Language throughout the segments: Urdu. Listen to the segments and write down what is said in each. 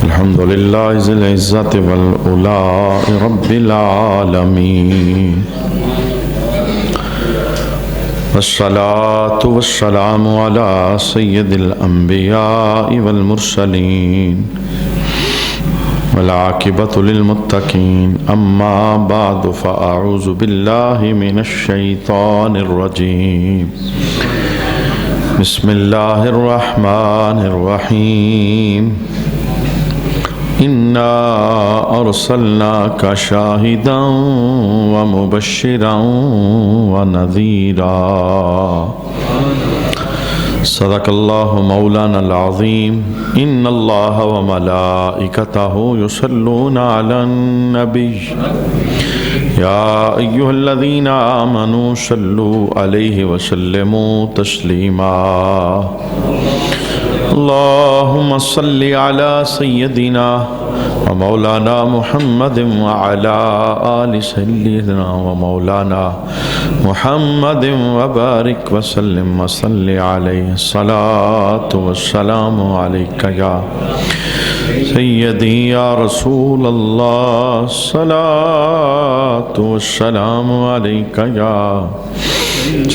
الحمد لله ذي العزة والعلاء رب العالمين والصلاة والسلام على سيد الأنبياء والمرسلين والعاقبة للمتقين أما بعد فأعوذ بالله من الشيطان الرجيم بسم الله الرحمن الرحيم إنا أرسلناك شاهدا ومبشرا ونذيرا صدق الله مولانا العظيم إن الله وملائكته يصلون على النبي يا أيها الذين آمنوا صلوا عليه وسلموا تسليما اللهم صل على سيدنا ومولانا محمد وعلى آل سيدنا ومولانا محمد وبارك وسلم وصل عليه الصلاة والسلام عليك يا سيدي يا رسول الله الصلاة والسلام عليك يا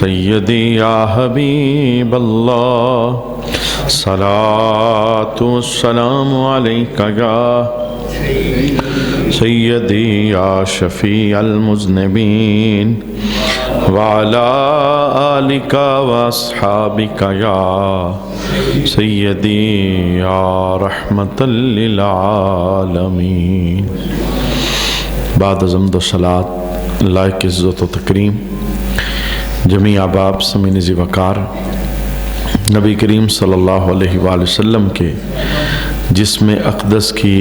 سيدي يا حبيب الله الصلاة والسلام عليك يا سيدي يا شفيع المذنبين وعلى آلك وأصحابك يا سيدي يا رحمة للعالمين. بعد حمد و صلاة لائق عزت و تکریم جمیع احباب سمعین ذی وقار نبی کریم صلی اللہ علیہ وآلہ وسلم کے جسم اقدس کی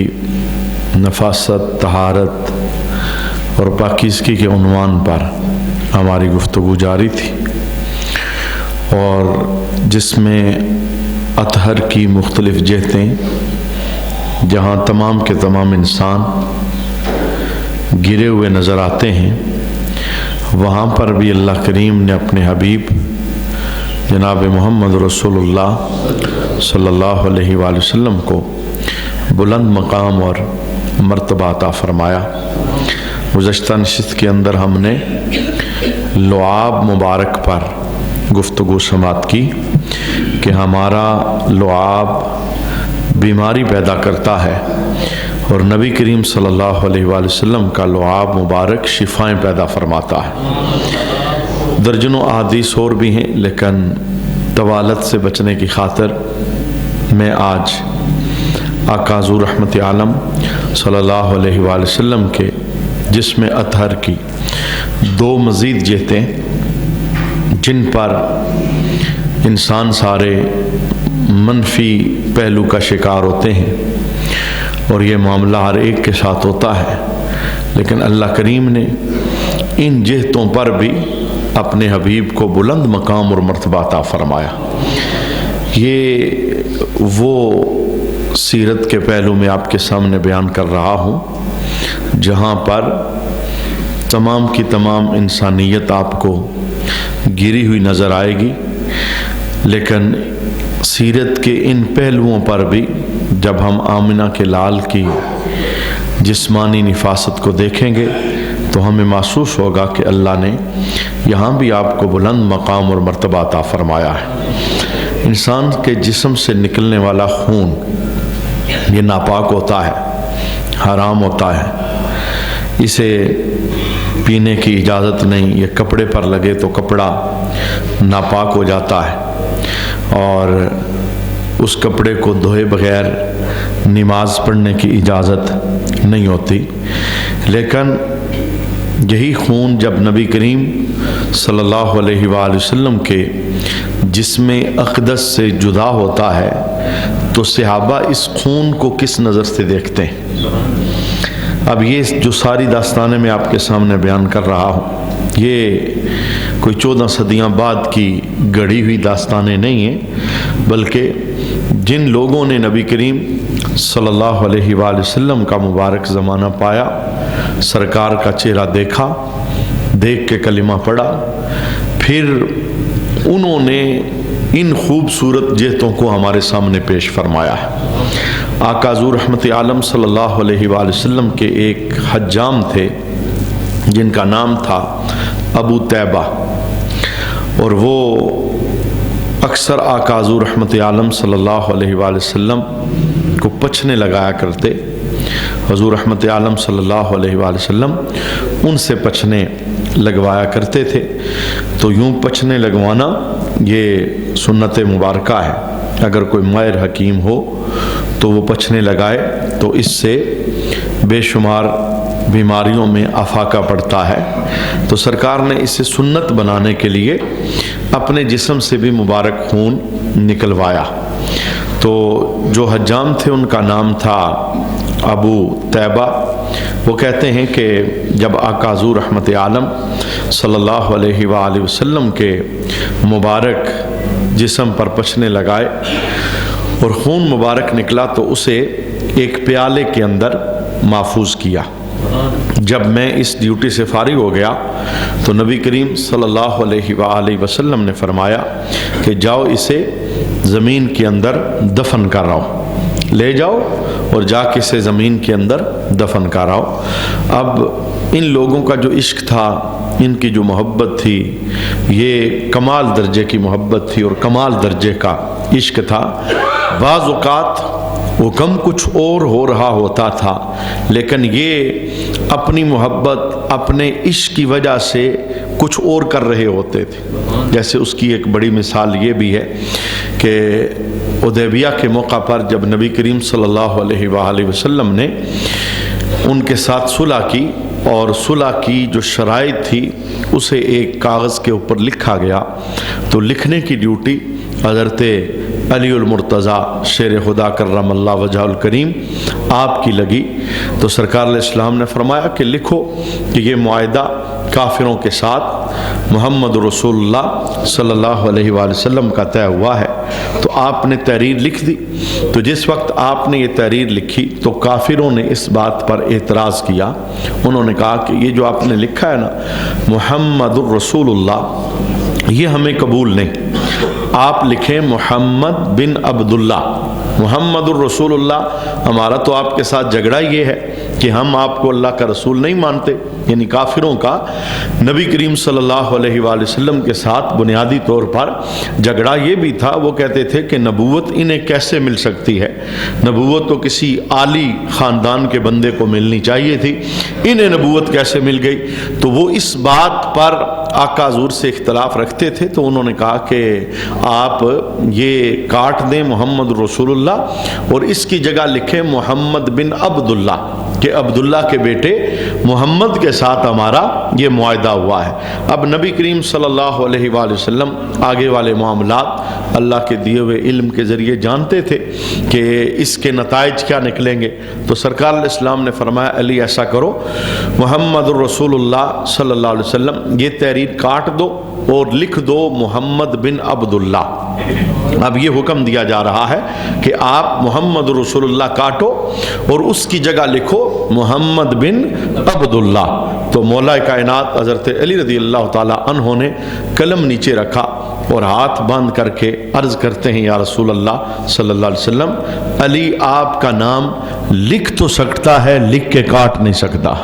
نفاست، طہارت اور پاکیزگی کے عنوان پر ہماری گفتگو جاری تھی، اور جس میں اطہر کی مختلف جہتیں جہاں تمام کے تمام انسان گرے ہوئے نظر آتے ہیں، وہاں پر بھی اللہ کریم نے اپنے حبیب جناب محمد رسول اللہ صلی اللہ علیہ وآلہ وسلم کو بلند مقام اور مرتبہ عطا فرمایا۔ گزشتہ نشست کے اندر ہم نے لعاب مبارک پر گفتگو سماعت کی کہ ہمارا لعاب بیماری پیدا کرتا ہے، اور نبی کریم صلی اللہ علیہ وآلہ وسلم کا لعاب مبارک شفائیں پیدا فرماتا ہے۔ درجنوں احادیث اور بھی ہیں، لیکن طوالت سے بچنے کی خاطر میں آج آقا حضور رحمت عالم صلی اللہ علیہ وآلہ وسلم کے جسم اطہر کی دو مزید جہتیں جن پر انسان سارے منفی پہلو کا شکار ہوتے ہیں، اور یہ معاملہ ہر ایک کے ساتھ ہوتا ہے، لیکن اللہ کریم نے ان جہتوں پر بھی اپنے حبیب کو بلند مقام اور مرتبہ عطا فرمایا۔ یہ وہ سیرت کے پہلو میں آپ کے سامنے بیان کر رہا ہوں جہاں پر تمام کی تمام انسانیت آپ کو گری ہوئی نظر آئے گی، لیکن سیرت کے ان پہلوؤں پر بھی جب ہم آمنہ کے لال کی جسمانی نفاست کو دیکھیں گے تو ہمیں محسوس ہوگا کہ اللہ نے یہاں بھی آپ کو بلند مقام اور مرتبہ عطا فرمایا ہے۔ انسان کے جسم سے نکلنے والا خون یہ ناپاک ہوتا ہے، حرام ہوتا ہے، اسے پینے کی اجازت نہیں، یہ کپڑے پر لگے تو کپڑا ناپاک ہو جاتا ہے، اور اس کپڑے کو دھوئے بغیر نماز پڑھنے کی اجازت نہیں ہوتی۔ لیکن یہی خون جب نبی کریم صلی اللہ علیہ وآلہ وسلم کے جسم اقدس سے جدا ہوتا ہے تو صحابہ اس خون کو کس نظر سے دیکھتے ہیں؟ اب یہ جو ساری داستانیں میں آپ کے سامنے بیان کر رہا ہوں، یہ کوئی 14 صدیاں بعد کی گڑھی ہوئی داستانیں نہیں ہیں، بلکہ جن لوگوں نے نبی کریم صلی اللہ علیہ وآلہ وسلم کا مبارک زمانہ پایا، سرکار کا چہرہ دیکھا، دیکھ کے کلمہ پڑھا، پھر انہوں نے ان خوبصورت جہتوں کو ہمارے سامنے پیش فرمایا ہے۔ آقا حضور رحمت عالم صلی اللہ علیہ وآلہ وسلم کے ایک حجام تھے جن کا نام تھا ابو طیبہ، اور وہ اکثر آقا حضور رحمت عالم صلی اللہ علیہ وآلہ وسلم کو پچھنے لگایا کرتے۔ حضور رحمت عالم صلی اللہ علیہ وآلہ وسلم ان سے پچھنے لگوایا کرتے تھے۔ تو یوں پچھنے لگوانا یہ سنت مبارکہ ہے، اگر کوئی ماہر حکیم ہو تو وہ پچھنے لگائے تو اس سے بے شمار بیماریوں میں افاقہ پڑتا ہے۔ تو سرکار نے اسے سنت بنانے کے لیے اپنے جسم سے بھی مبارک خون نکلوایا۔ تو جو حجام تھے ان کا نام تھا ابو طیبہ۔ وہ کہتے ہیں کہ جب آقا حضور رحمت عالم صلی اللہ علیہ وآلہ وسلم کے مبارک جسم پر پچھنے لگائے اور خون مبارک نکلا تو اسے ایک پیالے کے اندر محفوظ کیا۔ جب میں اس ڈیوٹی سے فارغ ہو گیا تو نبی کریم صلی اللہ علیہ وآلہ وسلم نے فرمایا کہ جاؤ اسے زمین کے اندر دفن کراؤ، لے جاؤ اور جا کے اسے زمین کے اندر دفن کراؤ۔ اب ان لوگوں کا جو عشق تھا، ان کی جو محبت تھی، یہ کمال درجے کی محبت تھی اور کمال درجے کا عشق تھا۔ بعض اوقات حکم کچھ اور ہو رہا ہوتا تھا، لیکن یہ اپنی محبت اپنے عشق کی وجہ سے کچھ اور کر رہے ہوتے تھے۔ جیسے اس کی ایک بڑی مثال یہ بھی ہے کہ حدیبیہ کے موقع پر جب نبی کریم صلی اللہ علیہ وآلہ وسلم نے ان کے ساتھ صلح کی، اور صلح کی جو شرائط تھی اسے ایک کاغذ کے اوپر لکھا گیا، تو لکھنے کی ڈیوٹی حضرت علی المرتضیٰ شیر خدا کرم اللہ وجہ الکریم آپ کی لگی۔ تو سرکار علیہ السلام نے فرمایا کہ لکھو کہ یہ معاہدہ کافروں کے ساتھ محمد رسول اللہ صلی اللہ علیہ وآلہ وسلم کا طے ہوا ہے۔ تو آپ نے تحریر لکھ دی۔ تو جس وقت آپ نے یہ تحریر لکھی تو کافروں نے اس بات پر اعتراض کیا۔ انہوں نے کہا کہ یہ جو آپ نے لکھا ہے نا محمد الرسول اللہ، یہ ہمیں قبول نہیں، آپ لکھیں محمد بن عبداللہ۔ محمد الرسول اللہ، ہمارا تو آپ کے ساتھ جھگڑا یہ ہے کہ ہم آپ کو اللہ کا رسول نہیں مانتے۔ یعنی کافروں کا نبی کریم صلی اللہ علیہ وآلہ وسلم کے ساتھ بنیادی طور پر جھگڑا یہ بھی تھا، وہ کہتے تھے کہ نبوت انہیں کیسے مل سکتی ہے، نبوت تو کسی عالی خاندان کے بندے کو ملنی چاہیے تھی، انہیں نبوت کیسے مل گئی۔ تو وہ اس بات پر آقا حضور سے اختلاف رکھتے تھے۔ تو انہوں نے کہا کہ آپ یہ کاٹ دیں محمد رسول اللہ اور اس کی جگہ لکھیں محمد بن عبداللہ، کہ عبداللہ کے بیٹے محمد کے ساتھ ہمارا یہ معاہدہ ہوا ہے۔ اب نبی کریم صلی اللہ علیہ وآلہ وسلم آگے والے معاملات اللہ کے دیے ہوئے علم کے ذریعے جانتے تھے کہ اس کے نتائج کیا نکلیں گے۔ تو سرکار علیہ السلام نے فرمایا علی ایسا کرو، محمد الرسول اللہ صلی اللہ علیہ وسلم یہ تحریر کاٹ دو اور لکھ دو محمد بن عبداللہ۔ اب یہ حکم دیا جا رہا ہے کہ آپ محمد رسول اللہ کاٹو اور اس کی جگہ لکھو محمد بن عبداللہ۔ تو مولا کائنات حضرت علی رضی اللہ تعالی عنہ نے قلم نیچے رکھا اور ہاتھ باندھ کر کے عرض کرتے ہیں یا رسول اللہ صلی اللہ علیہ وسلم، علی آپ کا نام لکھ تو سکتا ہے، لکھ کے کاٹ نہیں سکتا۔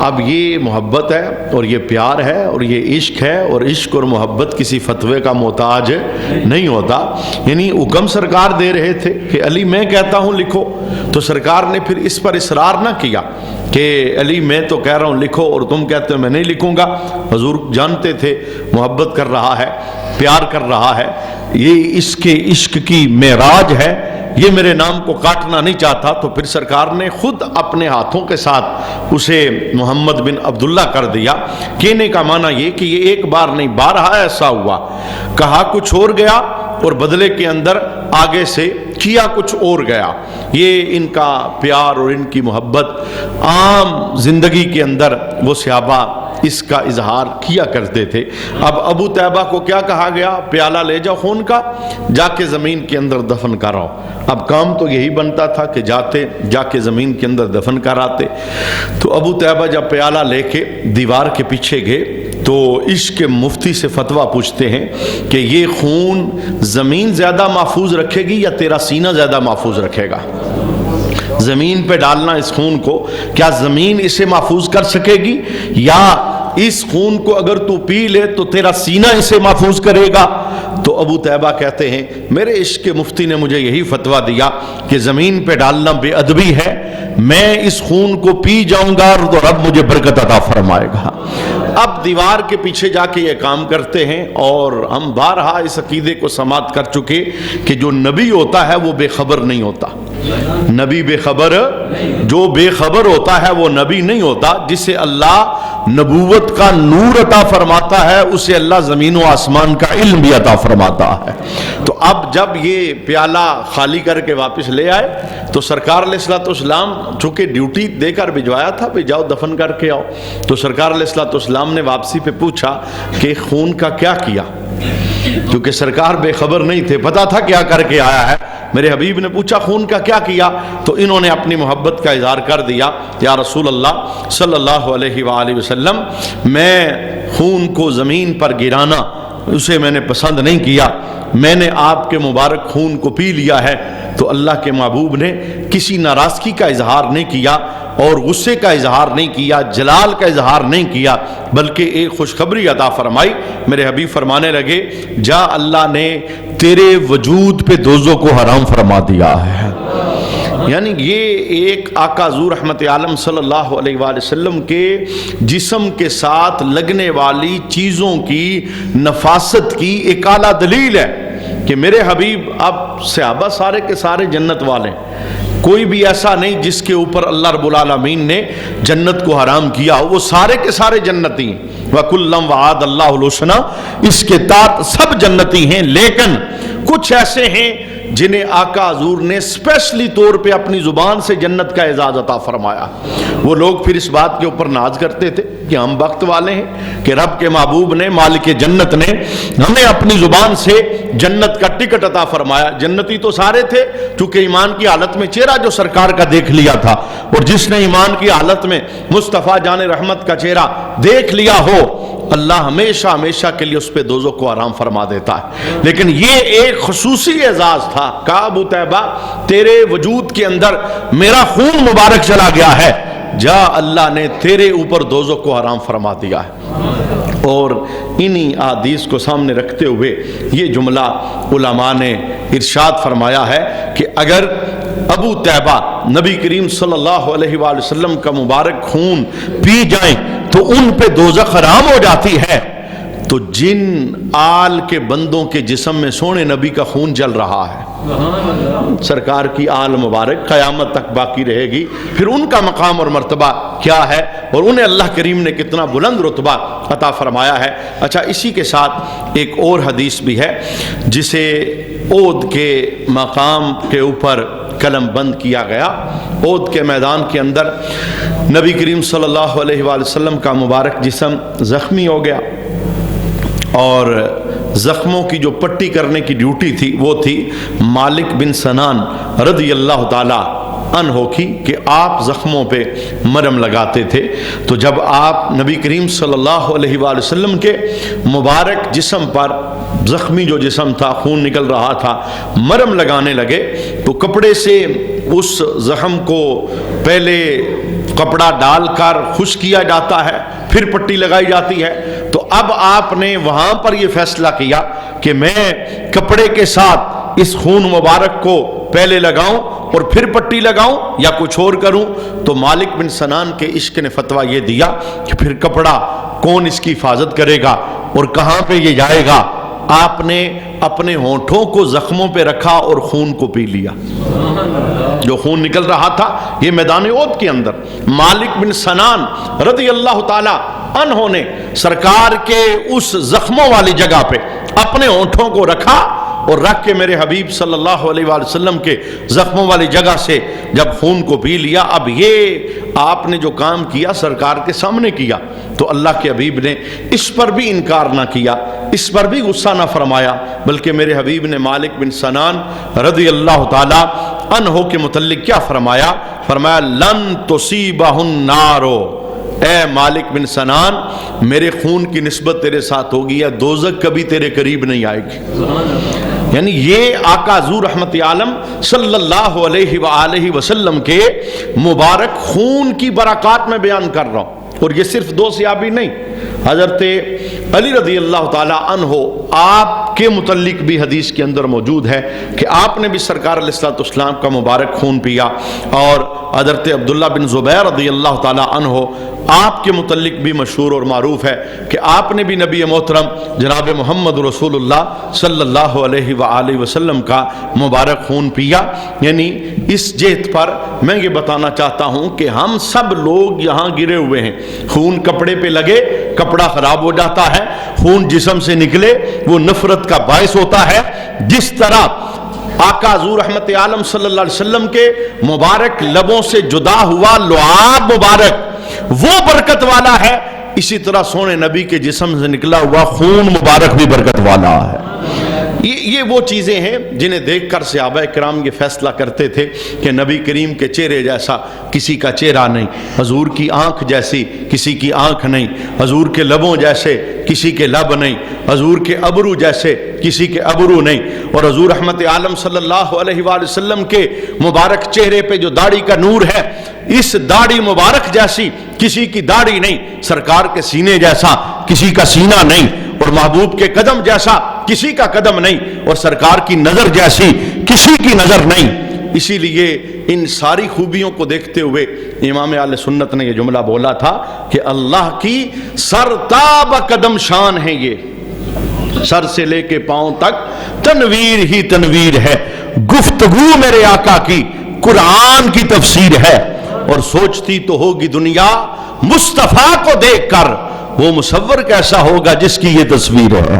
اب یہ محبت ہے اور یہ پیار ہے اور یہ عشق ہے، اور عشق اور محبت کسی فتوے کا محتاج نہیں ہوتا۔ یعنی حکم سرکار دے رہے تھے کہ علی میں کہتا ہوں لکھو، تو سرکار نے پھر اس پر اصرار نہ کیا کہ علی میں تو کہہ رہا ہوں لکھو اور تم کہتے ہو میں نہیں لکھوں گا۔ حضور جانتے تھے محبت کر رہا ہے، پیار کر رہا ہے، یہ اس کے عشق کی معراج ہے، یہ میرے نام کو کاٹنا نہیں چاہتا۔ تو پھر سرکار نے خود اپنے ہاتھوں کے ساتھ اسے محمد بن عبداللہ کر دیا۔ کہنے کا معنی یہ کہ یہ ایک بار نہیں بارہا ایسا ہوا، کہا کچھ اور گیا اور بدلے کے اندر آگے سے کیا کچھ اور گیا۔ یہ ان کا پیار اور ان کی محبت عام زندگی کے اندر وہ صحابہ اس کا اظہار کیا کرتے تھے۔ اب ابو طیبہ کو کیا کہا گیا؟ پیالہ لے جاؤ خون کا، جا کے زمین کے اندر دفن کراؤ۔ اب کام تو یہی بنتا تھا کہ جا کے زمین کے اندر دفن کراتے۔ تو ابو طیبہ جب پیالہ لے کے دیوار کے پیچھے گئے تو عشق کے مفتی سے فتویٰ پوچھتے ہیں کہ یہ خون زمین زیادہ محفوظ رکھے گی یا تیرا سینہ زیادہ محفوظ رکھے گا؟ زمین پہ ڈالنا اس خون کو، کیا زمین اسے محفوظ کر سکے گی، یا اس خون کو اگر تو پی لے تو تیرا سینہ اسے محفوظ کرے گا؟ تو ابو طیبہ کہتے ہیں میرے عشق کے مفتی نے مجھے یہی فتویٰ دیا کہ زمین پہ ڈالنا بے ادبی ہے، میں اس خون کو پی جاؤں گا تو رب مجھے برکت عطا فرمائے گا۔ اب دیوار کے پیچھے جا کے یہ کام کرتے ہیں، اور ہم بارہا اس عقیدے کو سماعت کر چکے کہ جو نبی ہوتا ہے وہ بے خبر نہیں ہوتا۔ نبی بے خبر، جو بے خبر ہوتا ہے وہ نبی نہیں ہوتا۔ جسے اللہ نبوت کا نور عطا فرماتا ہے اسے اللہ زمین و آسمان کا علم بھی عطا فرماتا ہے۔ تو اب جب یہ پیالہ خالی کر کے واپس لے آئے تو سرکار علیہ الصلوۃ والسلام چونکہ ڈیوٹی دے کر بھجوایا تھا کہ جاؤ دفن کر کے آؤ، تو سرکار علیہ الصلوۃ والسلام نے واپسی پہ پوچھا کہ خون کا کیا کیا، کیونکہ سرکار بے خبر نہیں تھے، پتا تھا کیا کر کے آیا ہے۔ میرے حبیب نے پوچھا خون کا کیا کیا، تو انہوں نے اپنی محبت کا اظہار کر دیا، یا رسول اللہ صلی اللہ علیہ وآلہ وسلم، میں خون کو زمین پر گرانا اسے میں نے پسند نہیں کیا، میں نے آپ کے مبارک خون کو پی لیا ہے۔ تو اللہ کے محبوب نے کسی ناراضگی کا اظہار نہیں کیا اور غصے کا اظہار نہیں کیا، جلال کا اظہار نہیں کیا، بلکہ ایک خوشخبری عطا فرمائی۔ میرے حبیب فرمانے لگے جا اللہ نے تیرے وجود پہ دوزخ کو حرام فرما دیا ہے۔ یعنی یہ ایک آقا حضور رحمت عالم صلی اللہ علیہ وآلہ وسلم کے جسم کے ساتھ لگنے والی چیزوں کی نفاست کی ایک اعلیٰ دلیل ہے کہ میرے حبیب، اب صحابہ سارے کے سارے جنت والے، کوئی بھی ایسا نہیں جس کے اوپر اللہ رب العالمین نے جنت کو حرام کیا ہو، وہ سارے کے سارے جنتی ہیں۔ وَكُلًّا وَعَدَ اللَّهُ الْحُسْنَىٰ، اس کے تحت سب جنتی ہیں، لیکن کچھ ایسے ہیں جنہیں آقا حضور نے اسپیشلی طور پہ اپنی زبان سے جنت کا اعزاز عطا فرمایا۔ وہ لوگ پھر اس بات کے اوپر ناز کرتے تھے کہ ہم وقت والے ہیں کہ رب کے محبوب نے، مالک جنت نے ہمیں اپنی زبان سے جنت کا ٹکٹ عطا فرمایا۔ جنتی تو سارے تھے، چونکہ ایمان کی حالت میں چہرہ جو سرکار کا دیکھ لیا تھا، اور جس نے ایمان کی حالت میں مصطفیٰ جان رحمت کا چہرہ دیکھ لیا ہو، اللہ ہمیشہ ہمیشہ کے لیے اس پہ دوزخ کو حرام فرما دیتا ہے۔ لیکن یہ ایک خصوصی اعزاز تھا، کہا ابو طیبہ تیرے وجود کے اندر میرا خون مبارک چلا گیا ہے، جا اللہ نے تیرے اوپر دوزخ کو حرام فرما دیا ہے۔ اور انہی احادیث کو سامنے رکھتے ہوئے یہ جملہ علماء نے ارشاد فرمایا ہے کہ اگر ابو طیبہ نبی کریم صلی اللہ علیہ وآلہ وسلم کا مبارک خون پی جائیں تو ان پہ دوزخ حرام ہو جاتی ہے، تو جن آل کے بندوں کے جسم میں سونے نبی کا خون جل رہا ہے، سرکار کی آل مبارک قیامت تک باقی رہے گی، پھر ان کا مقام اور مرتبہ کیا ہے، اور انہیں اللہ کریم نے کتنا بلند رتبہ عطا فرمایا ہے۔ اچھا، اسی کے ساتھ ایک اور حدیث بھی ہے جسے احد کے مقام کے اوپر قلم بند کیا گیا۔ احد کے میدان کے اندر نبی کریم صلی اللہ علیہ وآلہ وسلم کا مبارک جسم زخمی ہو گیا، اور زخموں کی جو پٹی کرنے کی ڈیوٹی تھی وہ تھی مالک بن سنان رضی اللہ تعالی عنہ کی، کہ آپ زخموں پہ مرہم لگاتے تھے۔ تو جب آپ نبی کریم صلی اللہ علیہ وآلہ وسلم کے مبارک جسم پر، زخمی جو جسم تھا، خون نکل رہا تھا، مرہم لگانے لگے تو کپڑے سے اس زخم کو پہلے کپڑا ڈال کر خشک کیا جاتا ہے، پھر پٹی لگائی جاتی ہے۔ تو اب آپ نے وہاں پر یہ فیصلہ کیا کہ میں کپڑے کے ساتھ اس خون مبارک کو پہلے لگاؤں اور پھر پٹی لگاؤں یا کچھ اور کروں۔ تو مالک بن سنان کے عشق نے فتویٰ یہ دیا کہ پھر کپڑا کون اس کی حفاظت کرے گا اور کہاں پہ یہ جائے گا؟ آپ نے اپنے ہونٹوں کو زخموں پہ رکھا اور خون کو پی لیا، جو خون نکل رہا تھا۔ یہ میدان احد کے اندر مالک بن سنان رضی اللہ تعالی عنہ نے سرکار کے اس زخموں والی جگہ پہ اپنے ہونٹوں کو رکھا اور رکھ کے میرے حبیب صلی اللہ علیہ وآلہ وسلم کے زخموں والی جگہ سے جب خون کو پی لیا، اب یہ آپ نے جو کام کیا سرکار کے سامنے کیا، تو اللہ کے حبیب نے اس پر بھی انکار نہ کیا، اس پر بھی غصہ نہ فرمایا، بلکہ میرے حبیب نے مالک بن سنان رضی اللہ تعالی عنہ کے متعلق کیا فرمایا؟ فرمایا لن تصیبہ النار، اے مالک بن سنان میرے خون کی نسبت تیرے ساتھ ہوگی یا دوزخ کبھی تیرے قریب نہیں آئے گی۔ یعنی یہ آقا حضور رحمت عالم صلی اللہ علیہ وآلہ وسلم کے مبارک خون کی برکات میں بیان کر رہا ہوں۔ اور یہ صرف دو صحابی نہیں، حضرت علی رضی اللہ تعالی عنہ آپ کے متعلق بھی حدیث کے اندر موجود ہے کہ آپ نے بھی سرکار علیہ الصلوۃ والسلام کا مبارک خون پیا، اور حضرت عبداللہ بن زبیر رضی اللہ تعالی عنہ آپ کے متعلق بھی مشہور اور معروف ہے کہ آپ نے بھی نبی محترم جناب محمد رسول اللہ صلی اللہ علیہ وآلہ وسلم کا مبارک خون پیا۔ یعنی اس جہت پر میں یہ بتانا چاہتا ہوں کہ ہم سب لوگ یہاں گرے ہوئے ہیں، خون کپڑے پہ لگے کپڑا خراب ہو جاتا ہے، خون جسم سے نکلے وہ نفرت کا باعث ہوتا ہے۔ جس طرح آقا حضور رحمت عالم صلی اللہ علیہ وسلم کے مبارک لبوں سے جدا ہوا لعاب مبارک وہ برکت والا ہے، اسی طرح سونے نبی کے جسم سے نکلا ہوا خون مبارک بھی برکت والا ہے۔ یہ وہ چیزیں ہیں جنہیں دیکھ کر صحابہ کرام یہ فیصلہ کرتے تھے کہ نبی کریم کے چہرے جیسا کسی کا چہرہ نہیں، حضور کی آنکھ جیسی کسی کی آنکھ نہیں، حضور کے لبوں جیسے کسی کے لب نہیں، حضور کے ابرو جیسے کسی کے ابرو نہیں، اور حضور رحمت عالم صلی اللہ علیہ وآلہ وسلم کے مبارک چہرے پہ جو داڑھی کا نور ہے، اس داڑھی مبارک جیسی کسی کی داڑھی نہیں، سرکار کے سینے جیسا کسی کا سینہ نہیں، اور محبوب کے قدم جیسا کسی کا قدم نہیں، اور سرکار کی نظر جیسی کسی کی نظر نہیں۔ اسی لیے ان ساری خوبیوں کو دیکھتے ہوئے امام اہل سنت نے یہ جملہ بولا تھا کہ اللہ کی سرتاب قدم شان ہے، یہ سر سے لے کے پاؤں تک تنویر ہی تنویر ہے، گفتگو میرے آقا کی قرآن کی تفسیر ہے، اور سوچتی تو ہوگی دنیا مصطفیٰ کو دیکھ کر وہ مصور کیسا ہوگا جس کی یہ تصویر ہے۔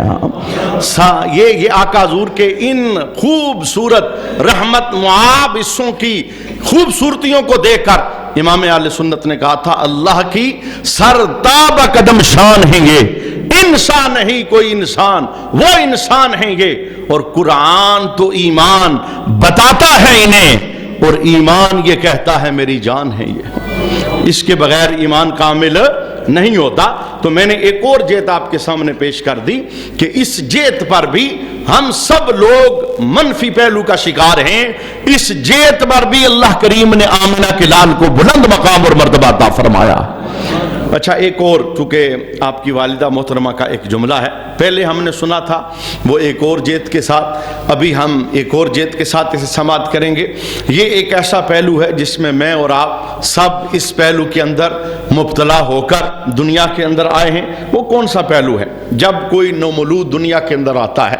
یہ آقا حضور کے ان خوبصورت رحمت معاب حصوں کی خوبصورتیوں کو دیکھ کر امام اہل سنت نے کہا تھا اللہ کی سرتاب قدم شان ہیں یہ، انسان نہیں کوئی انسان، وہ انسان ہیں یہ، اور قرآن تو ایمان بتاتا ہے انہیں، اور ایمان یہ کہتا ہے میری جان ہے یہ، اس کے بغیر ایمان کامل نہیں ہوتا۔ تو میں نے ایک اور جیت آپ کے سامنے پیش کر دی کہ اس جیت پر بھی ہم سب لوگ منفی پہلو کا شکار ہیں، اس جیت پر بھی اللہ کریم نے آمنہ کے لال کو بلند مقام اور مرتبہ عطا فرمایا۔ اچھا ایک اور، چونکہ آپ کی والدہ محترمہ کا ایک جملہ ہے، پہلے ہم نے سنا تھا وہ ایک اور جیت کے ساتھ، ابھی ہم ایک اور جیت کے ساتھ اسے سماعت کریں گے۔ یہ ایک ایسا پہلو ہے جس میں میں اور آپ سب اس پہلو کے اندر مبتلا ہو کر دنیا کے اندر آئے ہیں۔ وہ کون سا پہلو ہے؟ جب کوئی نومولود دنیا کے اندر آتا ہے،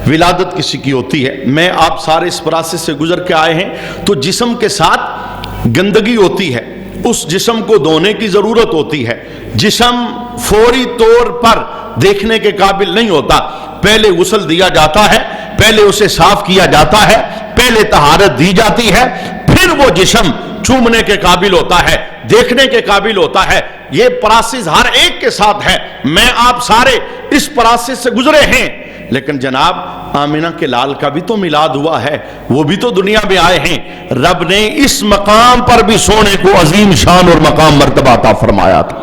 ولادت کسی کی ہوتی ہے، میں آپ سارے اس پروسیس سے گزر کے آئے ہیں، تو جسم کے ساتھ گندگی ہوتی ہے، اس جسم کو دھونے کی ضرورت ہوتی ہے، جسم فوری طور پر دیکھنے کے قابل نہیں ہوتا، پہلے غسل دیا جاتا ہے، پہلے اسے صاف کیا جاتا ہے، پہلے طہارت دی جاتی ہے، پھر وہ جسم چھومنے کے قابل ہوتا ہے، دیکھنے کے قابل ہوتا ہے۔ یہ پروسیس ہر ایک کے ساتھ ہے، میں آپ سارے اس پروسیس سے گزرے ہیں، لیکن جناب آمنہ کے لال کا بھی تو میلاد ہوا ہے، وہ بھی تو دنیا میں آئے ہیں، رب نے اس مقام پر بھی سونے کو عظیم شان اور مقام مرتبہ عطا فرمایا تھا۔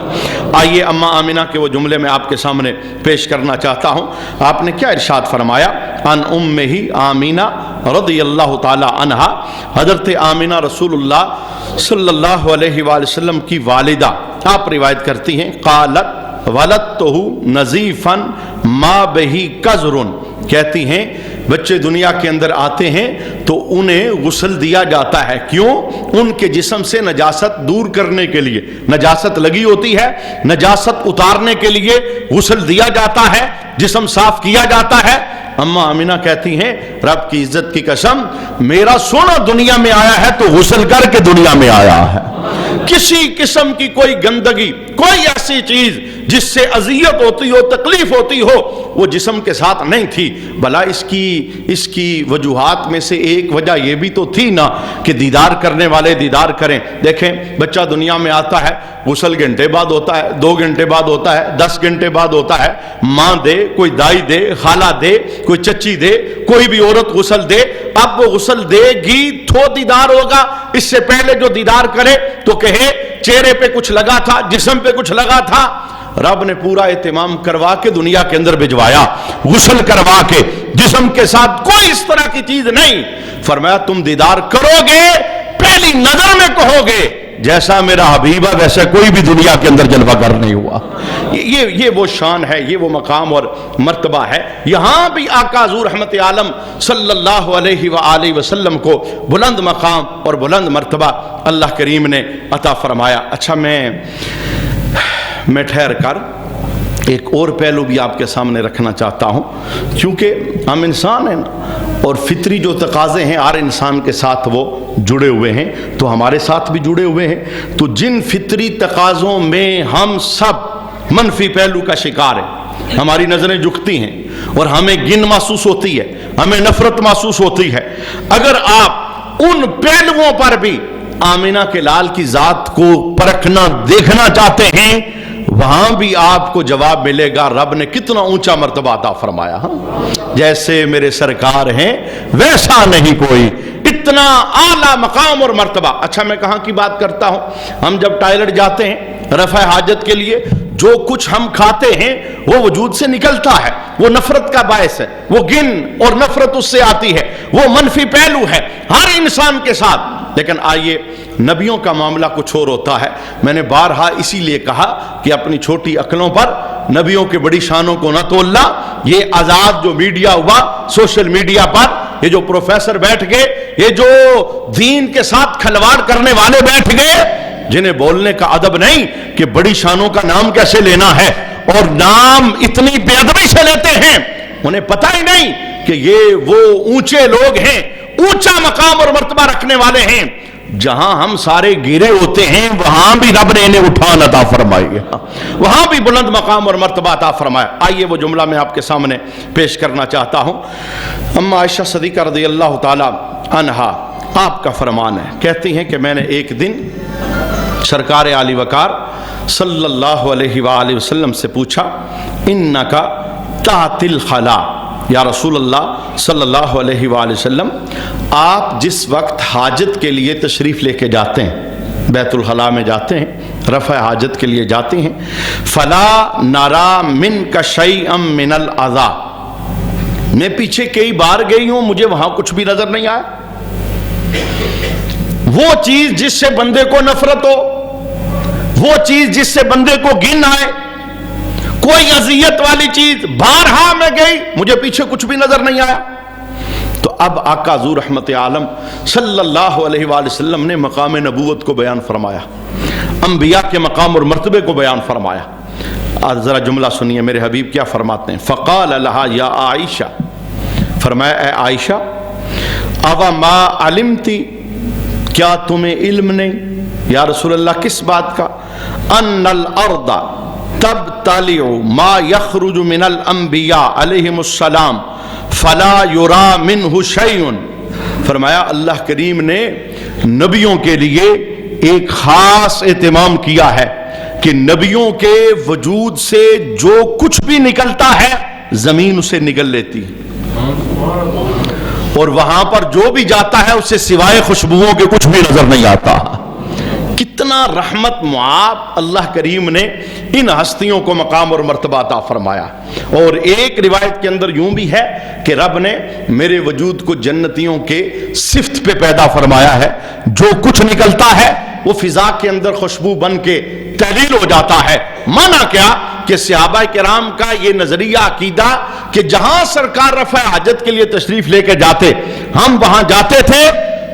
آئیے اماں آمنہ کے وہ جملے میں آپ کے سامنے پیش کرنا چاہتا ہوں۔ آپ نے کیا ارشاد فرمایا؟ ان امہ آمنہ رضی اللہ تعالی عنہا، حضرت آمنہ رسول اللہ صلی اللہ علیہ وآلہ وسلم کی والدہ، آپ روایت کرتی ہیں قالت ولدتہ نظیفا ما بہی قذر، کہتی ہیں بچے دنیا کے اندر آتے ہیں تو انہیں غسل دیا جاتا ہے، کیوں؟ ان کے جسم سے نجاست دور کرنے کے لیے، نجاست لگی ہوتی ہے، نجاست اتارنے کے لیے غسل دیا جاتا ہے، جسم صاف کیا جاتا ہے۔ اماں آمنہ کہتی ہیں رب کی عزت کی قسم، میرا سونا دنیا میں آیا ہے تو غسل کر کے دنیا میں آیا ہے، کسی قسم کی کوئی گندگی، کوئی ایسی چیز جس سے اذیت ہوتی ہو، تکلیف ہوتی ہو، وہ جسم کے ساتھ نہیں تھی۔ بھلا اس کی وجوہات میں سے ایک وجہ یہ بھی تو تھی نا کہ دیدار کرنے والے دیدار کریں۔ دیکھیں بچہ دنیا میں آتا ہے، غسل گھنٹے بعد ہوتا ہے، 2 گھنٹے بعد ہوتا ہے، 10 گھنٹے بعد ہوتا ہے، ماں دے، کوئی دائی دے، خالہ دے، کوئی چچی دے، کوئی بھی عورت غسل دے، اب وہ غسل دے گی تو دیدار ہوگا۔ اس سے پہلے جو دیدار کرے تو کہے چہرے پہ کچھ لگا تھا، جسم پہ کچھ لگا تھا۔ رب نے پورا اہتمام کروا کے دنیا کے اندر بھجوایا، غسل کروا کے، جسم کے ساتھ کوئی اس طرح کی چیز نہیں۔ فرمایا تم دیدار کرو گے، پہلی نظر میں کہو گے جیسا میرا حبیب ہے ویسا کوئی بھی دنیا کے اندر جلوہ گر نہیں ہوا۔ یہ وہ شان ہے، یہ وہ مقام اور مرتبہ ہے۔ یہاں بھی آقا حضور رحمت عالم صلی اللہ علیہ وآلہ وسلم کو بلند مقام اور بلند مرتبہ اللہ کریم نے عطا فرمایا۔ اچھا میں ٹھہر کر ایک اور پہلو بھی آپ کے سامنے رکھنا چاہتا ہوں، کیونکہ ہم انسان ہیں اور فطری جو تقاضے ہیں ہر انسان کے ساتھ وہ جڑے ہوئے ہیں، تو ہمارے ساتھ بھی جڑے ہوئے ہیں۔ تو جن فطری تقاضوں میں ہم سب منفی پہلو کا شکار ہیں، ہماری نظریں جھکتی ہیں اور ہمیں گن محسوس ہوتی ہے، ہمیں نفرت محسوس ہوتی ہے، اگر آپ ان پہلوؤں پر بھی آمینہ کے لال کی ذات کو پرکھنا دیکھنا چاہتے ہیں، وہاں بھی آپ کو جواب ملے گا رب نے کتنا اونچا مرتبہ عطا فرمایا۔ جیسے میرے سرکار ہیں ویسا نہیں کوئی، اتنا اعلیٰ مقام اور مرتبہ۔ اچھا میں کہاں کی بات کرتا ہوں، ہم جب ٹائلٹ جاتے ہیں رفع حاجت کے لیے، جو کچھ ہم کھاتے ہیں وہ وجود سے نکلتا ہے، وہ نفرت کا باعث ہے، وہ گن اور نفرت اس سے آتی ہے، وہ منفی پہلو ہے ہر انسان کے ساتھ۔ لیکن آئیے نبیوں کا معاملہ کچھ اور ہوتا ہے۔ میں نے بارہا اسی لیے کہا کہ اپنی چھوٹی عقلوں پر نبیوں کے بڑی شانوں کو نہ تولنا۔ یہ آزاد جو میڈیا ہوا سوشل میڈیا پر، یہ جو پروفیسر بیٹھ گئے، یہ جو دین کے ساتھ کھلواڑ کرنے والے بیٹھ گئے، جنہیں بولنے کا ادب نہیں کہ بڑی شانوں کا نام کیسے لینا ہے، اور نام اتنی بے ادبی سے لیتے ہیں، انہیں پتہ ہی نہیں کہ یہ وہ اونچے لوگ ہیں، اونچا مقام اور مرتبہ رکھنے والے ہیں۔ جہاں ہم سارے گرے ہوتے ہیں وہاں بھی رب نے انہیں اٹھان عطا فرمائی ہے، وہاں بھی بلند مقام اور مرتبہ عطا فرمایا۔ آئیے وہ جملہ میں آپ کے سامنے پیش کرنا چاہتا ہوں۔ اما عائشہ صدیقہ رضی اللہ تعالی عنہا، آپ کا فرمان ہے، کہتی ہیں کہ میں نے ایک دن سرکار عالی وقار صلی اللہ علیہ وآلہ وسلم سے پوچھا، انکا تحت الخلا، یا رسول اللہ صلی اللہ علیہ وآلہ وسلم آپ جس وقت حاجت کے لیے تشریف لے کے جاتے ہیں، بیت الخلا میں جاتے ہیں، رفع حاجت کے لیے جاتے ہیں، فلا نرا منک شیئا من الاذی، میں پیچھے کئی بار گئی ہوں مجھے وہاں کچھ بھی نظر نہیں آیا۔ وہ چیز جس سے بندے کو نفرت ہو، وہ چیز جس سے بندے کو گن آئے، کوئی اذیت والی چیز، بارہا میں گئی مجھے پیچھے کچھ بھی نظر نہیں آیا۔ تو اب آقا حضور رحمت عالم صلی اللہ علیہ وآلہ وسلم نے مقام نبوت کو بیان فرمایا، انبیاء کے مقام اور مرتبے کو بیان فرمایا۔ آج ذرا جملہ سنیے میرے حبیب کیا فرماتے ہیں، فقال لہا یا عائشہ، فرمایا اے عائشہ، اوا ما علمتی، کیا تمہیں علم نہیں؟ یا رسول اللہ کس بات کا؟ ان الارض تبتلع ما یخرج من الانبیاء علیہم السلام فلا یرا منہ شیء، فرمایا اللہ کریم نے نبیوں کے لیے ایک خاص اہتمام کیا ہے کہ نبیوں کے وجود سے جو کچھ بھی نکلتا ہے زمین اسے نگل لیتی ہے، اور وہاں پر جو بھی جاتا ہے اسے سوائے خوشبوؤں کے کچھ بھی نظر نہیں آتا۔ کتنا رحمت معاب اللہ کریم نے ان ہستیوں کو مقام اور مرتبہ عطا فرمایا۔ اور ایک روایت کے اندر یوں بھی ہے کہ رب نے میرے وجود کو جنتیوں کے صفت پہ پیدا فرمایا ہے، جو کچھ نکلتا ہے وہ فضا کے اندر خوشبو بن کے تحلیل ہو جاتا ہے۔ مانا کیا کہ صحابہ کرام کا یہ نظریہ عقیدہ کہ جہاں سرکار رفع حاجت کے لیے تشریف لے کے جاتے، ہم وہاں جاتے تھے،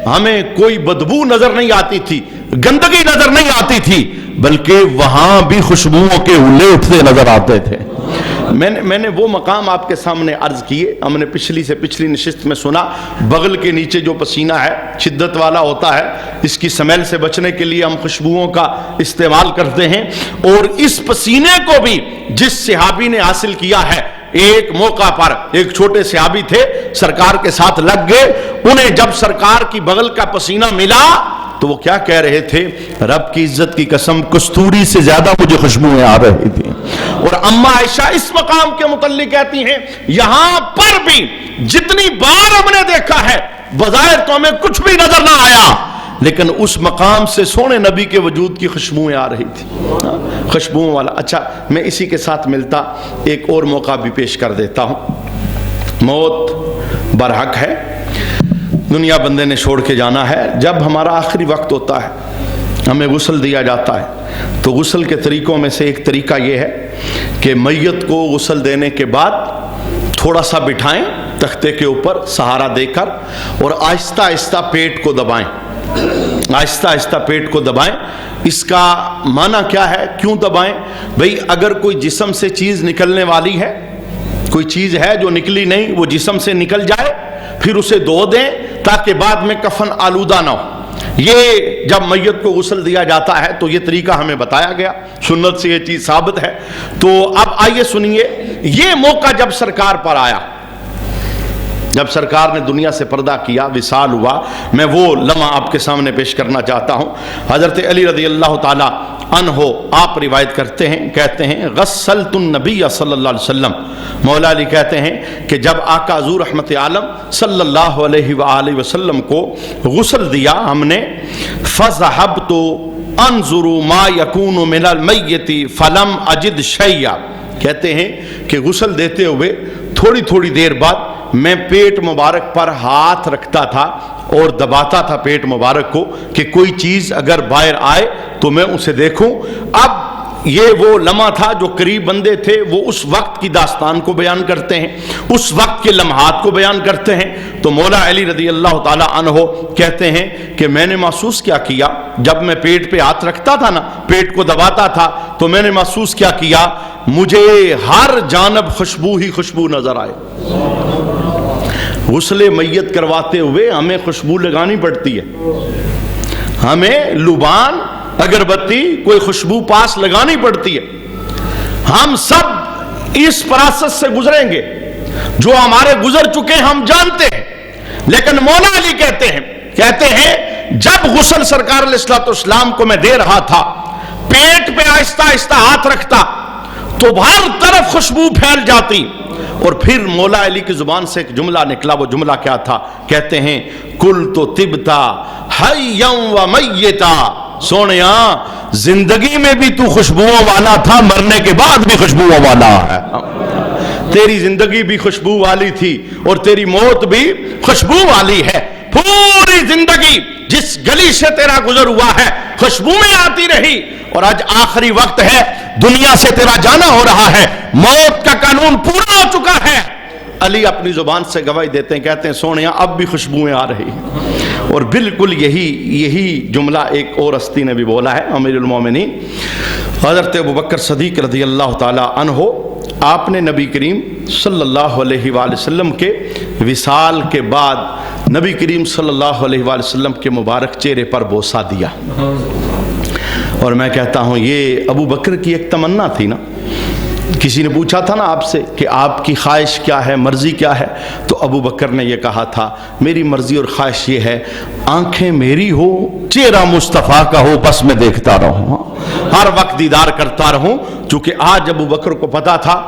ہمیں کوئی بدبو نظر نہیں آتی تھی، گندگی نظر نہیں آتی تھی، بلکہ وہاں بھی خوشبوؤں کے ہولے اٹھتے نظر آتے تھے۔ میں نے وہ مقام آپ کے سامنے عرض کیے. ہم نے پچھلی سے پچھلی نشست میں سنا بغل کے نیچے جو پسینہ ہے شدت والا ہوتا ہے, اس کی سمیل سے بچنے کے لیے ہم خوشبوؤں کا استعمال کرتے ہیں. اور اس پسینے کو بھی جس صحابی نے حاصل کیا ہے, ایک موقع پر ایک چھوٹے صحابی تھے, سرکار کے ساتھ لگ گئے. انہیں جب سرکار کی بغل کا پسینہ ملا تو وہ کیا کہہ رہے تھے, رب کی عزت کی قسم کستوری سے زیادہ مجھے خوشبوئیں آ رہی تھیں. اور اما عائشہ اس مقام کے متعلق کہتی ہیں یہاں پر بھی جتنی بار ہم نے دیکھا ہے بظاہر تو ہمیں کچھ بھی نظر نہ آیا, لیکن اس مقام سے سونے نبی کے وجود کی خوشبوئیں آ رہی تھی, خوشبوؤں والا. اچھا, میں اسی کے ساتھ ملتا ایک اور موقع بھی پیش کر دیتا ہوں. موت برحق ہے, دنیا بندے نے چھوڑ کے جانا ہے. جب ہمارا آخری وقت ہوتا ہے, ہمیں غسل دیا جاتا ہے, تو غسل کے طریقوں میں سے ایک طریقہ یہ ہے کہ میت کو غسل دینے کے بعد تھوڑا سا بٹھائیں تختے کے اوپر سہارا دے کر, اور آہستہ آہستہ پیٹ کو دبائیں, آہستہ آہستہ پیٹ کو دبائیں. اس کا معنی کیا ہے, کیوں دبائیں؟ بھئی اگر کوئی جسم سے چیز نکلنے والی ہے, کوئی چیز ہے جو نکلی نہیں, وہ جسم سے نکل جائے, پھر اسے دھو دیں تاکہ بعد میں کفن آلودہ نہ ہو. یہ جب میت کو غسل دیا جاتا ہے تو یہ طریقہ ہمیں بتایا گیا, سنت سے یہ چیز ثابت ہے. تو اب آئیے سنیے, یہ موقع جب سرکار پر آیا, جب سرکار نے دنیا سے پردہ کیا, وصال ہوا, میں وہ لمحہ آپ کے سامنے پیش کرنا چاہتا ہوں. حضرت علی رضی اللہ تعالی عنہ آپ روایت کرتے ہیں, کہتے ہیں غسلت النبی صلی اللہ علیہ وسلم, مولا علی کہتے ہیں کہ جب آقا حضور رحمت عالم صلی اللہ علیہ وآلہ وسلم کو غسل دیا ہم نے, فذهبت انظر ما يكون من المیت فلم اجد شیئا, کہتے ہیں کہ غسل دیتے ہوئے تھوڑی تھوڑی دیر بعد میں پیٹ مبارک پر ہاتھ رکھتا تھا اور دباتا تھا پیٹ مبارک کو کہ کوئی چیز اگر باہر آئے تو میں اسے دیکھوں. اب یہ وہ لمحہ تھا جو قریب بندے تھے وہ اس وقت کی داستان کو بیان کرتے ہیں, اس وقت کے لمحات کو بیان کرتے ہیں. تو مولا علی رضی اللہ تعالی عنہ کہتے ہیں کہ میں نے محسوس کیا جب میں پیٹ پہ ہاتھ رکھتا تھا نا, پیٹ کو دباتا تھا, تو میں نے محسوس کیا مجھے ہر جانب خوشبو ہی خوشبو نظر آئے. غسل میت کرواتے ہوئے ہمیں خوشبو لگانی پڑتی ہے, ہمیں لبان اگربتی کوئی خوشبو پاس لگانی پڑتی ہے. ہم سب اس پراست سے گزریں گے, جو ہمارے گزر چکے ہم جانتے ہیں, لیکن مولا علی کہتے ہیں جب غسل سرکار علیہ الصلوۃ والسلام کو میں دے رہا تھا, پیٹ پہ آہستہ آہستہ ہاتھ رکھتا تو ہر طرف خوشبو پھیل جاتی. اور پھر مولا علی کی زبان سے ایک جملہ نکلا, وہ جملہ کیا تھا؟ کہتے ہیں کل تو تبتا حیا و میتا, سونیا زندگی میں بھی تو خوشبوؤں والا تھا, مرنے کے بعد بھی خوشبوؤں والا ہے. تیری زندگی بھی خوشبو والی تھی اور تیری موت بھی خوشبو والی ہے. پوری زندگی جس گلی سے تیرا گزر ہوا ہے خوشبوئیں آتی رہی, اور آج آخری وقت ہے, دنیا سے تیرا جانا ہو رہا ہے, موت کا قانون پورا ہو چکا ہے. علی اپنی زبان سے گواہی دیتے ہیں, کہتے ہیں سونیا اب بھی خوشبوئیں آ رہی ہیں. اور بالکل یہی جملہ ایک اور ہستی نے بھی بولا ہے, امیر المومنین حضرت ابوبکر صدیق رضی اللہ تعالی عنہ. آپ نے نبی کریم صلی اللہ علیہ وآلہ وسلم کے وصال کے بعد نبی کریم صلی اللہ علیہ وآلہ وسلم کے مبارک چہرے پر بوسہ دیا. اور میں کہتا ہوں یہ ابو بکر کی ایک تمنا تھی نا. کسی نے پوچھا تھا نا آپ سے کہ آپ کی خواہش کیا ہے, مرضی کیا ہے, تو ابو بکر نے یہ کہا تھا میری مرضی اور خواہش یہ ہے آنکھیں میری ہو, چہرہ مصطفیٰ کا ہو, بس میں دیکھتا رہوں, ہر وقت دیدار کرتا رہوں. چونکہ آج ابو بکر کو پتا تھا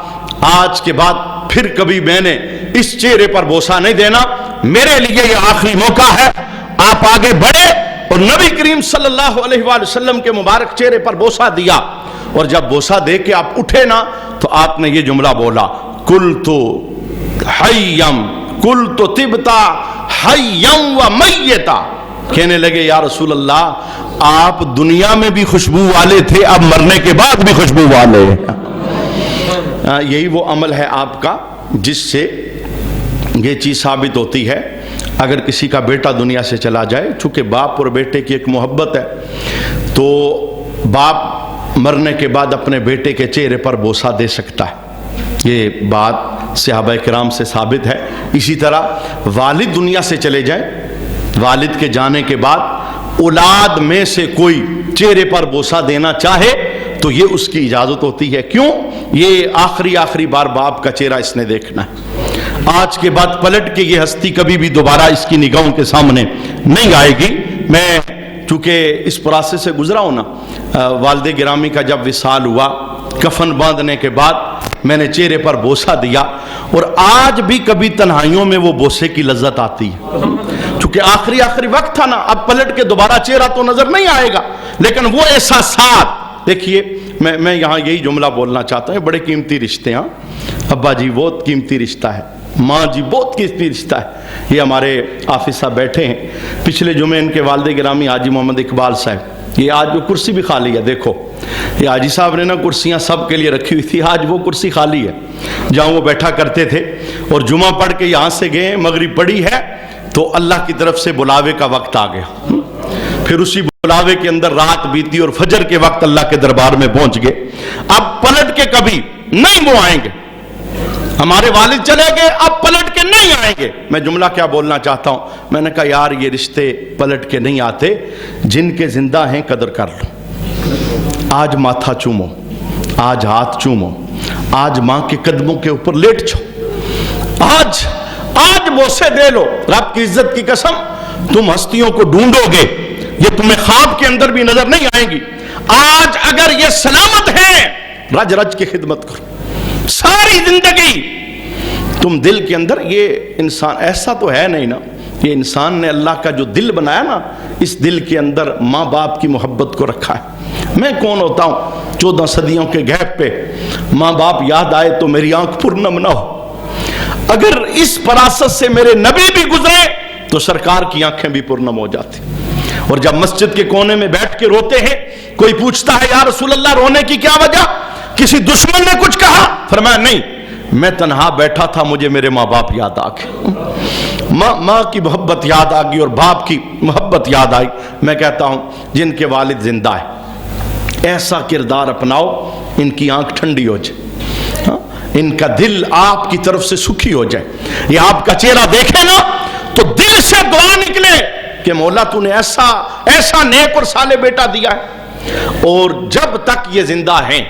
آج کے بعد پھر کبھی میں نے اس چہرے پر بوسہ نہیں دینا, میرے لیے یہ آخری موقع ہے. آپ آگے بڑھے اور نبی کریم صلی اللہ علیہ وآلہ وسلم کے مبارک چہرے پر بوسہ دیا. اور جب بوسہ دے کے آپ اٹھے نا تو آپ نے یہ جملہ بولا کل تو تبتا حیم و میتا. کہنے لگے یا رسول اللہ آپ دنیا میں بھی خوشبو والے تھے, اب مرنے کے بعد بھی خوشبو والے. یہی وہ عمل ہے آپ کا جس سے یہ چیز ثابت ہوتی ہے. اگر کسی کا بیٹا دنیا سے چلا جائے, چونکہ باپ اور بیٹے کی ایک محبت ہے, تو باپ مرنے کے بعد اپنے بیٹے کے چہرے پر بوسہ دے سکتا ہے. یہ بات صحابہ کرام سے ثابت ہے۔ اسی طرح والد دنیا سے چلے جائیں، والد کے جانے کے بعد اولاد میں سے کوئی چہرے پر بوسہ دینا چاہے تو یہ اس کی اجازت ہوتی ہے۔ کیوں؟ یہ آخری بار باپ کا چہرہ اس نے دیکھنا ہے۔ آج کے بعد پلٹ کے یہ ہستی کبھی بھی دوبارہ اس کی نگاہوں کے سامنے نہیں آئے گی۔ میں چونکہ اس پروسیس سے گزرا ہوں نا، والد گرامی کا جب وصال ہوا، کفن باندھنے کے بعد میں نے چہرے پر بوسہ دیا، اور آج بھی کبھی تنہائیوں میں وہ بوسے کی لذت آتی ہے، چونکہ آخری وقت تھا نا، اب پلٹ کے دوبارہ چہرہ تو نظر نہیں آئے گا، لیکن وہ احساسات دیکھیے۔ میں یہاں یہی جملہ بولنا چاہتا ہوں، بڑے قیمتی رشتے ہیں۔ ابا جی بہت قیمتی رشتہ ہے، ماں جی بہت قیمتی رشتہ ہے۔ یہ ہمارے حافظ صاحب بیٹھے ہیں، پچھلے جمعے ان کے والد گرامی حاجی محمد اقبال صاحب، یہ آج وہ کرسی بھی خالی ہے، دیکھو یہ حاجی صاحب نے نا کرسیاں سب کے لیے رکھی ہوئی تھی، آج وہ کرسی خالی ہے جہاں وہ بیٹھا کرتے تھے، اور جمعہ پڑھ کے یہاں سے گئے، مغرب پڑھی ہے تو اللہ کی طرف سے بلاوے کا وقت آ گیا، پھر اسی بلاوے کے اندر رات بیتی اور فجر کے وقت اللہ کے دربار میں پہنچ گئے۔ اب پلٹ کے کبھی نہیں وہ آئیں گے، ہمارے والد چلے گئے، اب پلٹ کے نہیں آئیں گے۔ میں جملہ کیا بولنا چاہتا ہوں، میں نے کہا یار یہ رشتے پلٹ کے نہیں آتے، جن کے زندہ ہیں قدر کر لو۔ آج ماتھا چومو، آج ہاتھ چومو، آج ماں کے قدموں کے اوپر لیٹ جاؤ، آج بوسے دے لو۔ رب کی عزت کی قسم، تم ہستیوں کو ڈھونڈو گے، یہ تمہیں خواب کے اندر بھی نظر نہیں آئیں گی۔ آج اگر یہ سلامت ہے، رج رج کی خدمت کرو ساری زندگی۔ تم دل کے اندر، یہ انسان ایسا تو ہے نہیں نا، یہ انسان نے اللہ کا جو دل بنایا نا، اس دل کے اندر ماں باپ کی محبت کو رکھا ہے۔ میں کون ہوتا ہوں 14 صدیوں کے گیپ پہ ماں باپ یاد آئے تو میری آنکھ پرنم نہ ہو۔ اگر اس پراست سے میرے نبی بھی گزرے تو سرکار کی آنکھیں بھی پرنم ہو جاتی۔ اور جب مسجد کے کونے میں بیٹھ کے روتے ہیں، کوئی پوچھتا ہے یا رسول اللہ رونے کی کیا وجہ؟ کسی دشمن نے کچھ کہا؟ فرمایا نہیں، میں تنہا بیٹھا تھا، مجھے میرے ماں باپ یاد آ گئے، ماں کی محبت یاد آ گئی اور باپ کی محبت یاد آئی۔ میں کہتا ہوں جن کے والد زندہ ہے، ایسا کردار اپناؤ ان کی آنکھ ٹھنڈی ہو جائے، ان کا دل آپ کی طرف سے سکھی ہو جائے۔ یہ آپ کا چہرہ دیکھے نا تو دل سے دعا نکلے کہ مولا تو نے ایسا نیک اور صالح بیٹا دیا ہے۔ اور جب تک یہ زندہ ہیں،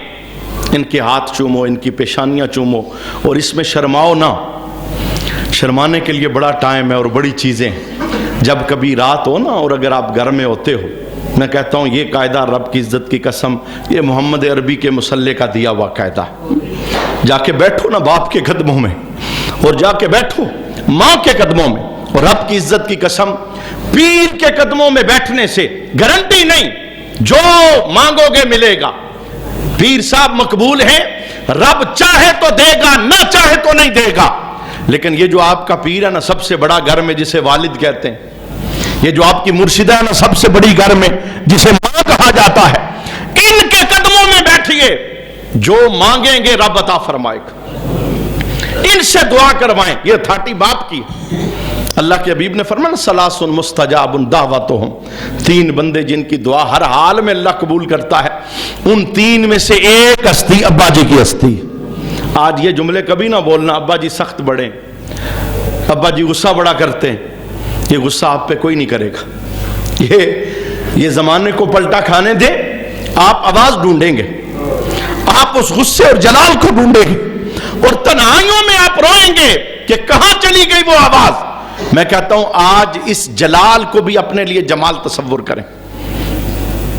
ان کے ہاتھ چومو، ان کی پیشانیاں چومو، اور اس میں شرماؤ نہ۔ شرمانے کے لیے بڑا ٹائم ہے اور بڑی چیزیں۔ جب کبھی رات ہو نا اور اگر آپ گھر میں ہوتے ہو، میں کہتا ہوں یہ قاعدہ رب کی عزت کی قسم، یہ محمد عربی کے مصلح کا دیا ہوا قاعدہ۔ جا کے بیٹھو نا باپ کے قدموں میں، اور جا کے بیٹھو ماں کے قدموں میں، اور رب کی عزت کی قسم پیر کے قدموں میں بیٹھنے سے گارنٹی نہیں جو مانگو گے ملے گا۔ پیر صاحب مقبول ہیں، رب چاہے تو دے گا، نہ چاہے تو نہیں دے گا۔ لیکن یہ جو آپ کا پیر ہے نا سب سے بڑا گھر میں، جسے والد کہتے ہیں، یہ جو آپ کی مرشدہ ہے نا سب سے بڑی گھر میں، جسے ماں کہا جاتا ہے، ان کے قدموں میں بیٹھیے، جو مانگیں گے رب عطا فرمائے گا۔ ان سے دعا کروائیں، یہ اتھارٹی باپ کی۔ اللہ کے حبیب نے فرمایا ثلاث مستجاب دعوتہم، 3 بندے جن کی دعا ہر حال میں اللہ قبول کرتا ہے، ان 3 میں سے ایک ہستی ابا جی کی ہستی۔ آج یہ جملے کبھی نہ بولنا ابا جی سخت بڑے، ابا جی غصہ بڑا کرتے ہیں، یہ غصہ آپ پہ کوئی نہیں کرے گا۔ یہ زمانے کو پلٹا کھانے دے، آپ آواز ڈھونڈیں گے، آپ اس غصے اور جلال کو ڈھونڈیں گے، اور تنہائیوں میں آپ روئیں گے کہ کہاں چلی گئی وہ آواز۔ میں کہتا ہوں آج اس جلال کو بھی اپنے لیے جمال تصور کریں،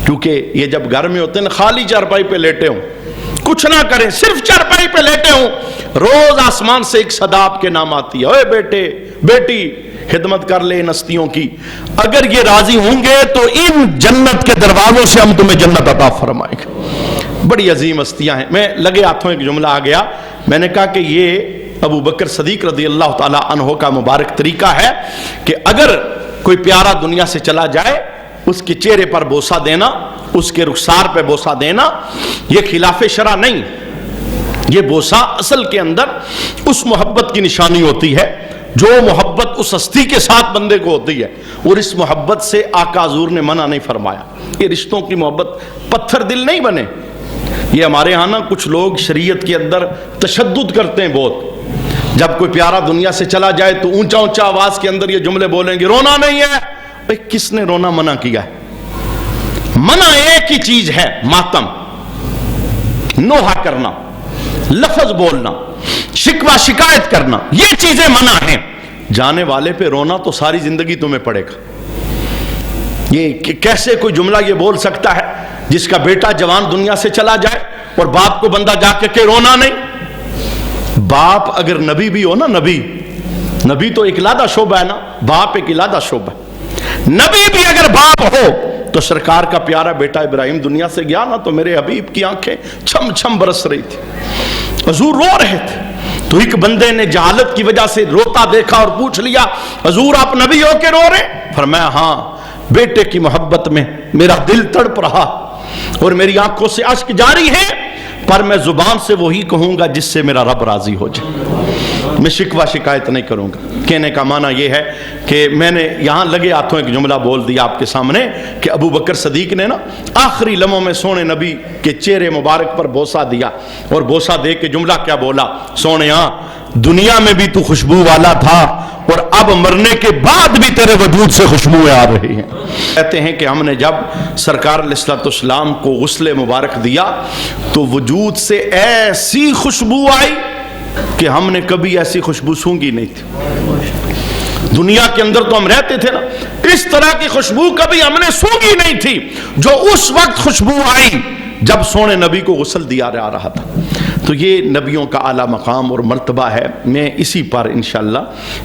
کیونکہ یہ جب گھر میں ہوتے ہیں خالی چارپائی پہ لیٹے ہوں، کچھ نہ کریں، صرف چارپائی پہ لیٹے ہوں، روز آسمان سے ایک صدا آپ کے نام آتی ہے، اوے بیٹے بیٹی خدمت کر لے ان ہستیوں کی۔ اگر یہ راضی ہوں گے تو ان جنت کے دروازوں سے ہم تمہیں جنت عطا فرمائیں گے۔ بڑی عظیم ہستیاں ہیں۔ میں لگے ہاتھوں ایک جملہ آ گیا، میں نے کہا کہ یہ ابو بکر صدیق رضی اللہ تعالی عنہ کا مبارک طریقہ ہے کہ اگر کوئی پیارا دنیا سے چلا جائے، اس کے چہرے پر بوسہ دینا، اس کے رخسار پہ بوسہ دینا، یہ خلاف شرع نہیں۔ یہ بوسہ اصل کے اندر اس محبت کی نشانی ہوتی ہے جو محبت اس ہستی کے ساتھ بندے کو ہوتی ہے، اور اس محبت سے آقا حضور نے منع نہیں فرمایا۔ یہ رشتوں کی محبت، پتھر دل نہیں بنے، یہ ہمارے ہاں نا کچھ لوگ شریعت کے اندر تشدد کرتے ہیں بہت. جب کوئی پیارا دنیا سے چلا جائے تو اونچا اونچا آواز کے اندر یہ جملے بولیں گے رونا نہیں ہے. بھئی کس نے رونا منع کیا ہے؟ منع ایک ہی چیز ہے، ماتم، نوحہ کرنا، لفظ بولنا، شکوہ شکایت کرنا، یہ چیزیں منع ہیں. جانے والے پہ رونا تو ساری زندگی تمہیں پڑے گا. یہ کیسے کوئی جملہ یہ بول سکتا ہے جس کا بیٹا جوان دنیا سے چلا جائے اور باپ کو بندہ جا کے کہ رونا نہیں؟ باپ اگر نبی بھی ہو نا، نبی تو ایک علیحدہ شعبہ ہے نا، باپ ایک علیحدہ شعبہ ہے. نبی بھی اگر باپ ہو تو سرکار کا پیارا بیٹا ابراہیم دنیا سے گیا نا تو میرے حبیب کی آنکھیں چھم چھم برس رہی تھی، حضور رو رہے تھے. تو ایک بندے نے جہالت کی وجہ سے روتا دیکھا اور پوچھ لیا حضور آپ نبی ہو کے رو رہے؟ فرمایا ہاں، بیٹے کی محبت میں میرا دل تڑپ رہا اور میری آنکھوں سے اشک جاری ہے، پر میں زبان سے وہی کہوں گا جس سے میرا رب راضی ہو جائے. میں شکوہ شکایت نہیں کروں گا. کہنے کا معنی یہ ہے کہ میں نے یہاں لگے ہاتھوں ایک جملہ بول دیا آپ کے سامنے کہ ابو بکر صدیق نے نا آخری لمحوں میں سونے نبی کے چہرے مبارک پر بوسہ دیا اور بوسہ دے کے جملہ کیا بولا؟ سونیا دنیا میں بھی تو خوشبو والا تھا اور اب مرنے کے بعد بھی تیرے وجود سے خوشبوئیں آ رہی ہیں. کہتے ہیں کہ ہم نے جب سرکار علیہ السلام کو غسل مبارک دیا تو وجود سے ایسی خوشبو آئی کہ ہم نے کبھی ایسی خوشبو سونگھی نہیں تھی. دنیا کے اندر تو ہم رہتے تھے نا، اس طرح کی خوشبو کبھی ہم نے سونگھی نہیں تھی جو اس وقت خوشبو آئی جب سونے نبی کو غسل دیا جا رہا تھا. تو یہ نبیوں کا اعلیٰ مقام اور مرتبہ ہے. میں اسی پر انشاءاللہ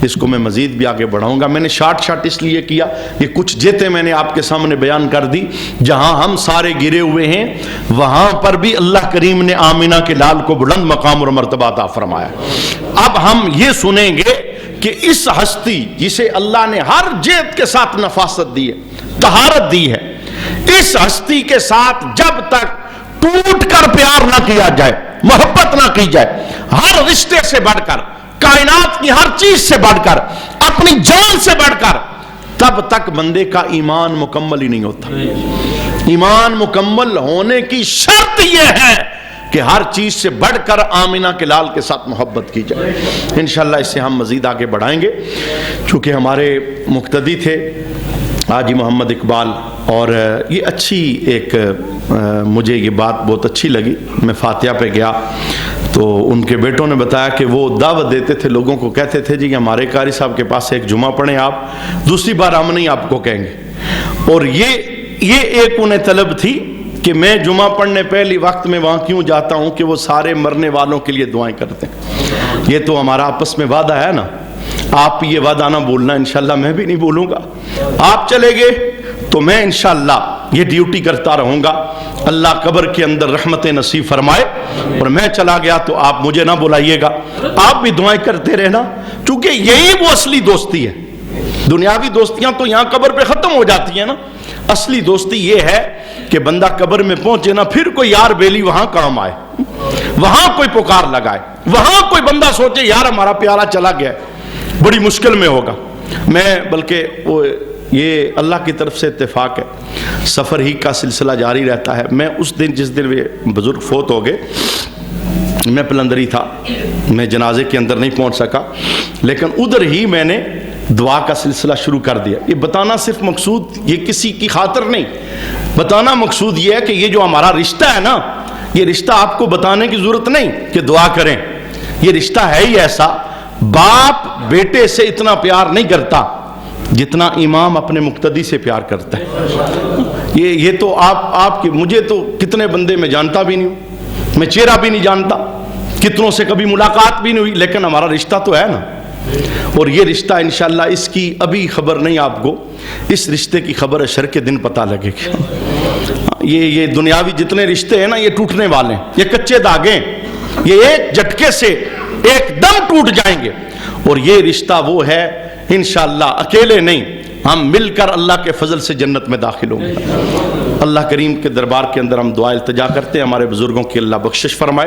اس کو میں مزید بھی آگے بڑھاؤں گا. میں نے شارٹ اس لیے کیا، یہ کچھ جیتے میں نے آپ کے سامنے بیان کر دی. جہاں ہم سارے گرے ہوئے ہیں وہاں پر بھی اللہ کریم نے آمینہ کے لال کو بلند مقام اور مرتبہ عطا فرمایا. اب ہم یہ سنیں گے کہ اس ہستی جسے اللہ نے ہر جیت کے ساتھ نفاست دی ہے، طہارت دی ہے، اس ہستی کے ساتھ جب تک ٹوٹ کر پیار نہ کیا جائے، محبت نہ کی جائے، ہر رشتے سے بڑھ کر، کائنات کی ہر چیز سے بڑھ کر، اپنی جان سے بڑھ کر، تب تک بندے کا ایمان مکمل ہی نہیں ہوتا. ایمان مکمل ہونے کی شرط یہ ہے کہ ہر چیز سے بڑھ کر آمینہ کے لال کے ساتھ محبت کی جائے. انشاءاللہ اس سے ہم مزید آگے بڑھائیں گے. چونکہ ہمارے مقتدی تھے حاجی محمد اقبال، اور یہ اچھی ایک مجھے یہ بات بہت اچھی لگی. میں فاتحہ پہ گیا تو ان کے بیٹوں نے بتایا کہ وہ دعوت دیتے تھے لوگوں کو، کہتے تھے جی ہمارے قاری صاحب کے پاس ایک جمعہ پڑھیں آپ، دوسری بار ہم نہیں آپ کو کہیں گے. اور یہ ایک انہیں طلب تھی کہ میں جمعہ پڑھنے پہلی وقت میں وہاں کیوں جاتا ہوں کہ وہ سارے مرنے والوں کے لیے دعائیں کرتے ہیں. یہ تو ہمارا آپس میں وعدہ ہے نا، آپ یہ وعدہ نہ بولنا، انشاءاللہ میں بھی نہیں بولوں گا. آپ چلے گئے تو میں انشاءاللہ یہ ڈیوٹی کرتا رہوں گا. اللہ قبر کے اندر رحمت نصیب فرمائے. اور میں چلا گیا تو آپ مجھے نہ بلائیے گا، آپ بھی دعائیں کرتے رہنا، کیونکہ یہی وہ اصلی دوستی ہے. دنیاوی دوستیاں تو یہاں قبر پہ ختم ہو جاتی ہیں نا. اصلی دوستی یہ ہے کہ بندہ قبر میں پہنچے نا، پھر کوئی یار بیلی وہاں کام آئے، وہاں کوئی پکار لگائے، وہاں کوئی بندہ سوچے یار ہمارا پیارا چلا گیا، بڑی مشکل میں ہوگا. میں بلکہ یہ اللہ کی طرف سے اتفاق ہے، سفر ہی کا سلسلہ جاری رہتا ہے. میں اس دن جس دن وہ بزرگ فوت ہو گئے، میں پلندری تھا، میں جنازے کے اندر نہیں پہنچ سکا، لیکن ادھر ہی میں نے دعا کا سلسلہ شروع کر دیا. یہ بتانا صرف مقصود یہ کسی کی خاطر نہیں، بتانا مقصود یہ ہے کہ یہ جو ہمارا رشتہ ہے نا، یہ رشتہ آپ کو بتانے کی ضرورت نہیں کہ دعا کریں. یہ رشتہ ہے ہی ایسا، باپ بیٹے سے اتنا پیار نہیں کرتا جتنا امام اپنے مقتدی سے پیار کرتا ہے. یہ تو آپ کی، مجھے تو کتنے بندے میں جانتا بھی نہیں ہوں، میں چہرہ بھی نہیں جانتا، کتنوں سے کبھی ملاقات بھی نہیں ہوئی، لیکن ہمارا رشتہ تو ہے نا. اور یہ رشتہ انشاءاللہ اس کی ابھی خبر نہیں آپ کو، اس رشتے کی خبر عشر کے دن پتہ لگے گی. یہ دنیاوی جتنے رشتے ہیں نا یہ ٹوٹنے والے ہیں، یہ کچے دھاگے، یہ ایک جھٹکے سے ایک دم ٹوٹ جائیں گے. اور یہ رشتہ وہ ہے انشاءاللہ اکیلے نہیں، ہم مل کر اللہ کے فضل سے جنت میں داخل ہوں گے. اللہ کریم کے دربار کے اندر ہم دعا التجا کرتے ہیں ہمارے بزرگوں کی اللہ بخشش فرمائے.